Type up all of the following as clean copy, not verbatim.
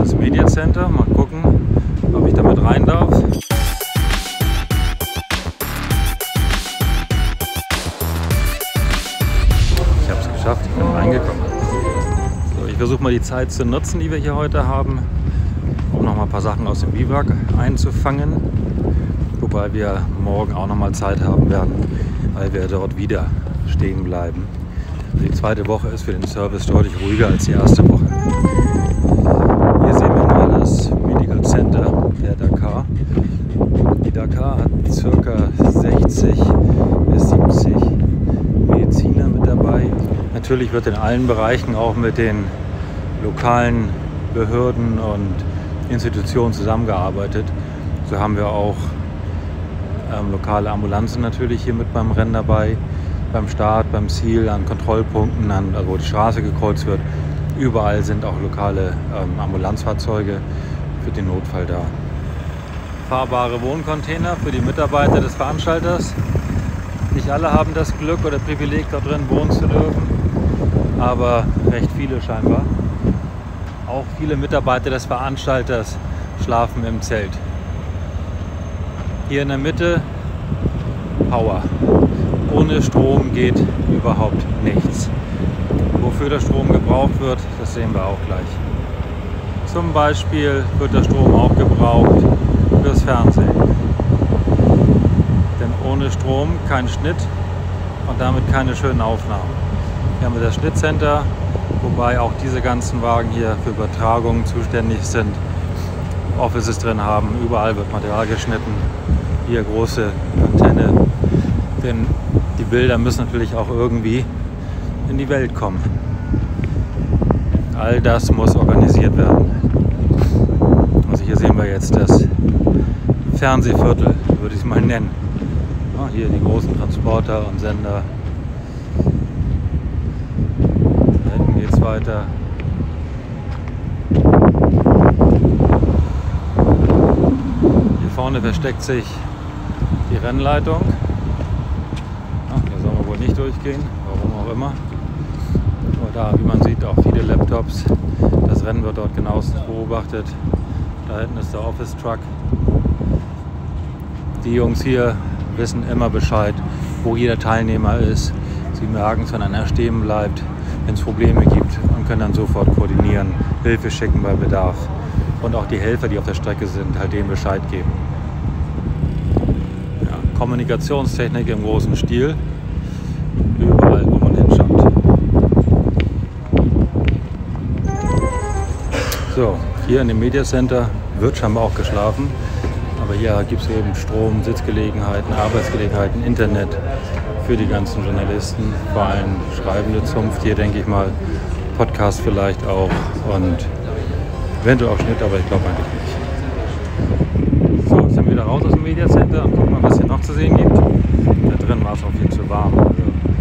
das Media Center. Mal gucken, ob ich damit rein darf. Ich habe es geschafft, ich bin reingekommen. So, ich versuche mal die Zeit zu nutzen, die wir hier heute haben, um noch mal ein paar Sachen aus dem Biwak einzufangen. Wobei wir morgen auch noch mal Zeit haben werden, weil wir dort wieder stehen bleiben. Die zweite Woche ist für den Service deutlich ruhiger als die erste Woche. Hier sehen wir mal das Medical Center der Dakar. Die Dakar hat ca. 60 bis 70 Mediziner mit dabei. Natürlich wird in allen Bereichen auch mit den lokalen Behörden und Institutionen zusammengearbeitet. So haben wir auch lokale Ambulanzen natürlich hier mit beim Rennen dabei. Beim Start, beim Ziel, an Kontrollpunkten, also wo die Straße gekreuzt wird. Überall sind auch lokale Ambulanzfahrzeuge für den Notfall da. Fahrbare Wohncontainer für die Mitarbeiter des Veranstalters. Nicht alle haben das Glück oder Privileg, dort drin wohnen zu dürfen, aber recht viele scheinbar. Auch viele Mitarbeiter des Veranstalters schlafen im Zelt. Hier in der Mitte Power. Ohne Strom geht überhaupt nichts. Wofür der Strom gebraucht wird, das sehen wir auch gleich. Zum Beispiel wird der Strom auch gebraucht fürs Fernsehen. Denn ohne Strom kein Schnitt und damit keine schönen Aufnahmen. Hier haben wir das Schnittcenter, wobei auch diese ganzen Wagen hier für Übertragungen zuständig sind. Offices drin haben, überall wird Material geschnitten. Hier große Antenne, denn die Bilder müssen natürlich auch irgendwie in die Welt kommen. All das muss organisiert werden. Also hier sehen wir jetzt das Fernsehviertel, würde ich es mal nennen. Ja, hier die großen Transporter und Sender. Da hinten geht es weiter. Hier vorne versteckt sich die Rennleitung. Hier soll man wohl nicht durchgehen, warum auch immer. Aber da, wie man sieht, auch viele Laptops. Das Rennen wird dort genauestens beobachtet. Da hinten ist der Office Truck. Die Jungs hier wissen immer Bescheid, wo jeder Teilnehmer ist. Sie merken es, wenn einer stehen bleibt, wenn es Probleme gibt, und können dann sofort koordinieren, Hilfe schicken bei Bedarf. Und auch die Helfer, die auf der Strecke sind, halt denen Bescheid geben. Kommunikationstechnik im großen Stil, überall wo man hinschaut. So, hier in dem Media Center wird scheinbar auch geschlafen, aber hier gibt es eben Strom, Sitzgelegenheiten, Arbeitsgelegenheiten, Internet für die ganzen Journalisten, vor allem schreibende Zunft, hier denke ich mal, Podcast vielleicht auch und eventuell auch Schnitt, aber ich glaube eigentlich nicht. So, jetzt sind wir wieder raus aus dem Media Center und gucken mal, was hier noch zu sehen gibt. Da drin war es auch viel zu warm, also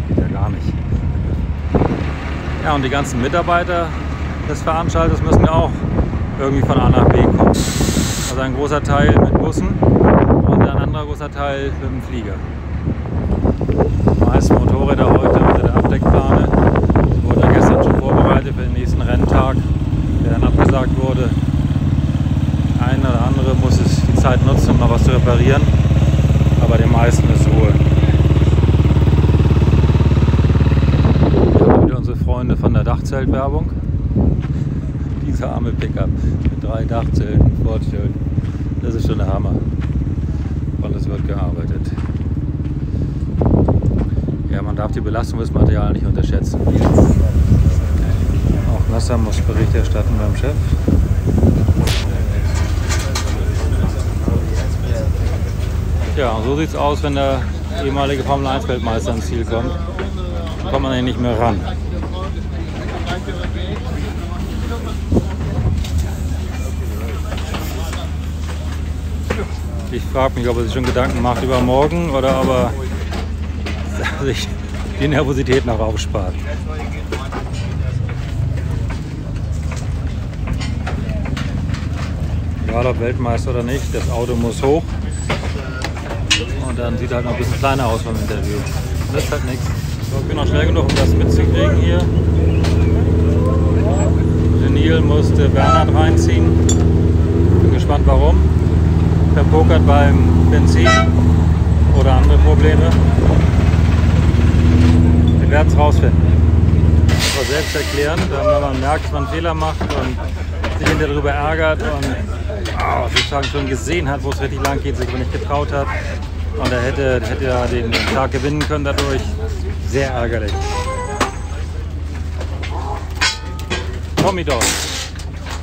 geht ja gar nicht. Ja, und die ganzen Mitarbeiter des Veranstalters müssen ja auch irgendwie von A nach B kommen. Also ein großer Teil mit Bussen und ein anderer großer Teil mit dem Flieger. Die meisten Motorräder heute unter der Abdeckplane wurden gestern schon vorbereitet für den nächsten Renntag, der dann abgesagt wurde. Ein oder andere muss es die Zeit nutzen, um mal was zu reparieren, aber den meisten ist Ruhe. Wir haben wieder unsere Freunde von der Dachzeltwerbung. Dieser arme Pickup mit 3 Dachzelten, Sportzelten, das ist schon der Hammer. Und es wird gearbeitet. Ja, man darf die Belastung des Materials nicht unterschätzen. Auch Nasser muss Bericht erstatten beim Chef. Ja, und so sieht es aus, wenn der ehemalige Formel-1-Weltmeister ins Ziel kommt. Da kommt man ja nicht mehr ran. Ich frage mich, ob er sich schon Gedanken macht über morgen oder ob er sich die Nervosität noch aufspart. Egal ob Weltmeister oder nicht, das Auto muss hoch. Und dann sieht er halt noch ein bisschen kleiner aus beim Interview. Das ist halt nichts. So, ich bin noch schnell genug, um das mitzukriegen hier. Den Neil musste Bernhard reinziehen. Bin gespannt warum. Verpokert beim Benzin oder andere Probleme. Wir werden es rausfinden. Das war selbst erklärend, wenn man merkt, dass man einen Fehler macht und sich hinterher darüber ärgert und sozusagen schon gesehen hat, wo es richtig lang geht, sich aber nicht getraut hat. Und er hätte ja den Tag gewinnen können dadurch. Sehr ärgerlich. Tommy Dog,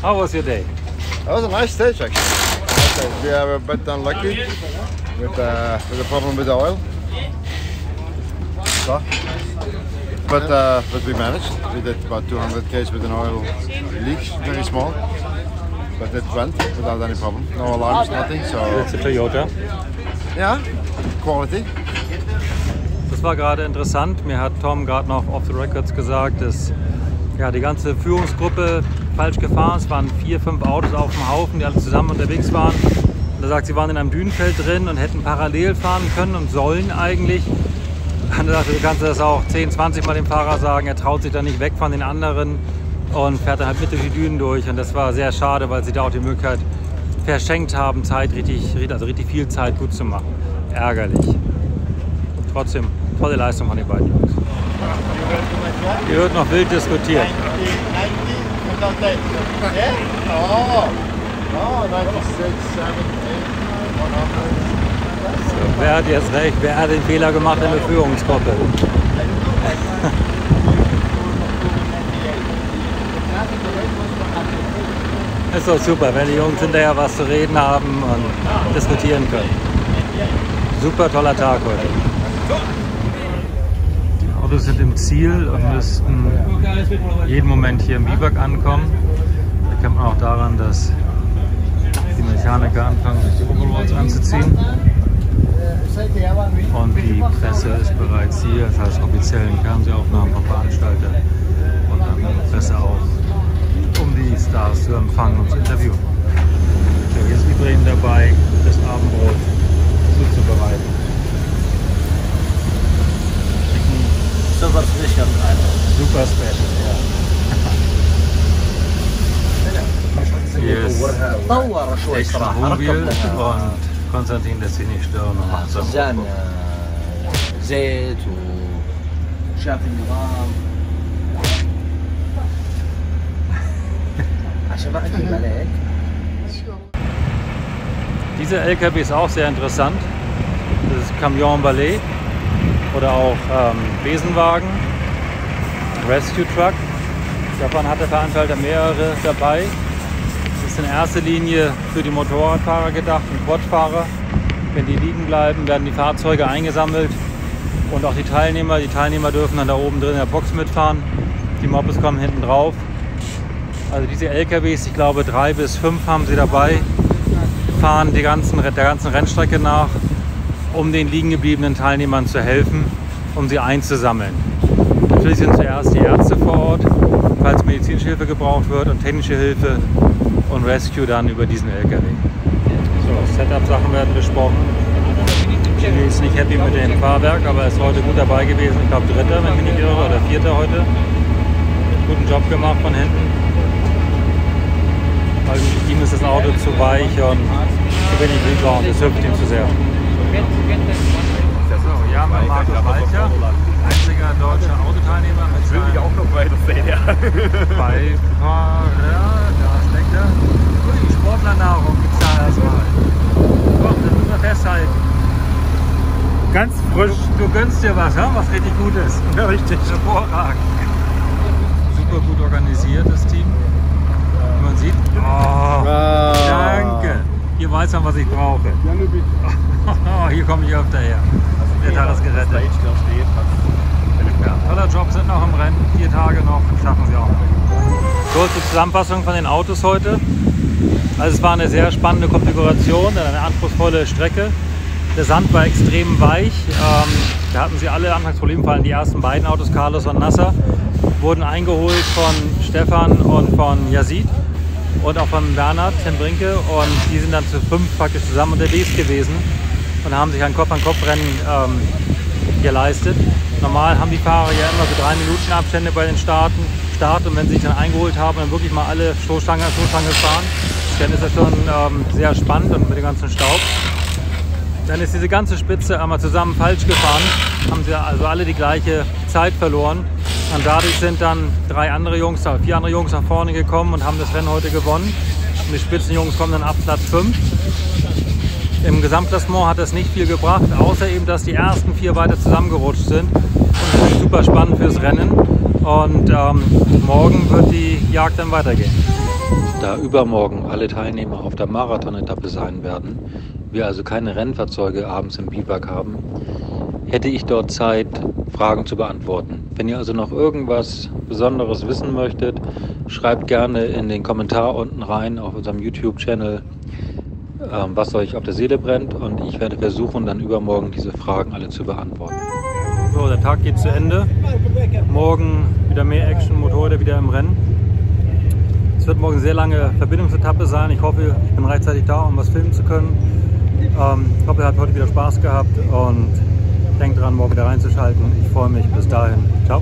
how was your day? That was a nice stage actually. We are a bit unlucky with the problem with the oil. So, but we managed. We did about 200 k's with an oil leak, very small. But it went without any problem. No alarms, nothing. So it's a Toyota. Yeah, quality. Das war gerade interessant. Mir hat Tom gerade noch off the records gesagt, dass ja, die ganze Führungsgruppe falsch gefahren ist. Es waren 4, 5 Autos auf dem Haufen, die alle zusammen unterwegs waren. Und er sagt, sie waren in einem Dünenfeld drin und hätten parallel fahren können und sollen eigentlich. Und er sagte, du kannst das auch 10, 20 Mal dem Fahrer sagen, er traut sich da nicht weg von den anderen und fährt dann halt mit durch die Dünen durch. Und das war sehr schade, weil sie da auch die Möglichkeit verschenkt haben, Zeit richtig viel Zeit gut zu machen. Ärgerlich. Trotzdem, tolle Leistung von den beiden Jungs. Hier wird noch wild diskutiert. So, wer hat jetzt recht? Wer hat den Fehler gemacht in der Führungsgruppe? Ist doch super, wenn die Jungs hinterher was zu reden haben und diskutieren können. Super toller Tag heute. Die Autos sind im Ziel und müssten jeden Moment hier im Biwak ankommen. Da erkennt man auch daran, dass die Mechaniker anfangen, sich die Overalls anzuziehen. Und die Presse ist bereits hier, das heißt offiziellen Fernsehaufnahmen vom Veranstalter und dann die Presse auch, um die Stars zu empfangen und zu interviewen. So, jetzt ist Ibrahim dabei, das Abendbrot zuzubereiten. Super Special. Super Special, ja. Hier ist Action Mobil und Konstantin lässt sich nicht stören und macht so. زيت وشاف النظام عشان ما اكذب عليك. Dieser LKW ist auch sehr interessant. Das ist Camion Ballet oder auch Besenwagen, Rescue Truck. Davon hat der Veranstalter mehrere dabei. Das ist in erster Linie für die Motorradfahrer gedacht und Quadfahrer. Wenn die liegen bleiben, werden die Fahrzeuge eingesammelt und auch die Teilnehmer dürfen dann da oben drin in der Box mitfahren. Die Mopeds kommen hinten drauf. Also diese LKWs, ich glaube 3 bis 5 haben sie dabei, fahren der ganzen Rennstrecke nach, um den liegen gebliebenen Teilnehmern zu helfen, um sie einzusammeln. Natürlich sind zuerst die Ärzte vor Ort, falls medizinische Hilfe gebraucht wird und technische Hilfe und Rescue dann über diesen LKW. So, Setup-Sachen werden besprochen. Jimmy ist nicht happy mit dem Fahrwerk, aber er ist heute gut dabei gewesen. Ich glaube 3., wenn ich mich nicht irre, oder 4. heute. Guten Job gemacht von hinten. Weil ihm ist das Auto zu weich und zu wenig Rebound, das hüpft ihm zu sehr. So, ja, Markus Walcher, einziger deutscher Autoteilnehmer mit will ich auch noch weiter sehen, ja. Da steckt er. Die Sportlernahrung gibt es da erstmal. Doch, das müssen wir festhalten. Ganz frisch. Du gönnst dir was, was richtig gut ist. Ja, richtig. Hervorragend. Super gut organisiert, das Team. Wie man sieht. Oh, danke. Ihr weiß dann, was ich brauche. Hier komme ich öfter her. Der Tag ist gerettet. Ja, toller Job, sind noch im Rennen. 4 Tage noch, schaffen sie auch. Kurze Zusammenfassung von den Autos heute. Also es war eine sehr spannende Konfiguration, eine anspruchsvolle Strecke. Der Sand war extrem weich. Da hatten sie alle Anfangsprobleme, vor allem die ersten beiden Autos, Carlos und Nasser, wurden eingeholt von Stefan und von Yazid und auch von Bernhard, Tim Brinke. Und die sind dann zu 5 praktisch zusammen unterwegs gewesen und haben sich ein Kopf-an-Kopf-Rennen geleistet. Normal haben die Fahrer ja immer so 3 Minuten Abstände bei den Starten. Start und wenn sie sich dann eingeholt haben, dann wirklich mal alle Stoßstange fahren, dann ist das schon sehr spannend und mit dem ganzen Staub. Dann ist diese ganze Spitze einmal zusammen falsch gefahren, haben sie also alle die gleiche Zeit verloren. Und dadurch sind dann 4 andere Jungs nach vorne gekommen und haben das Rennen heute gewonnen. Und die Spitzenjungs kommen dann ab Platz 5. Im Gesamtklassement hat das nicht viel gebracht, außer eben, dass die ersten 4 weiter zusammengerutscht sind. Und das ist super spannend fürs Rennen. Und morgen wird die Jagd dann weitergehen. Da übermorgen alle Teilnehmer auf der Marathon-Etappe sein werden, wir also keine Rennfahrzeuge abends im Biwak haben, hätte ich dort Zeit, Fragen zu beantworten. Wenn ihr also noch irgendwas Besonderes wissen möchtet, schreibt gerne in den Kommentar unten rein auf unserem YouTube-Channel, was euch auf der Seele brennt, und ich werde versuchen, dann übermorgen diese Fragen alle zu beantworten. So, der Tag geht zu Ende. Morgen wieder mehr Action, Motorräder wieder im Rennen. Es wird morgen eine sehr lange Verbindungsetappe sein. Ich hoffe, ich bin rechtzeitig da, um was filmen zu können. Ich hoffe, ihr habt heute wieder Spaß gehabt und denkt dran, morgen wieder reinzuschalten. Ich freue mich. Bis dahin. Ciao.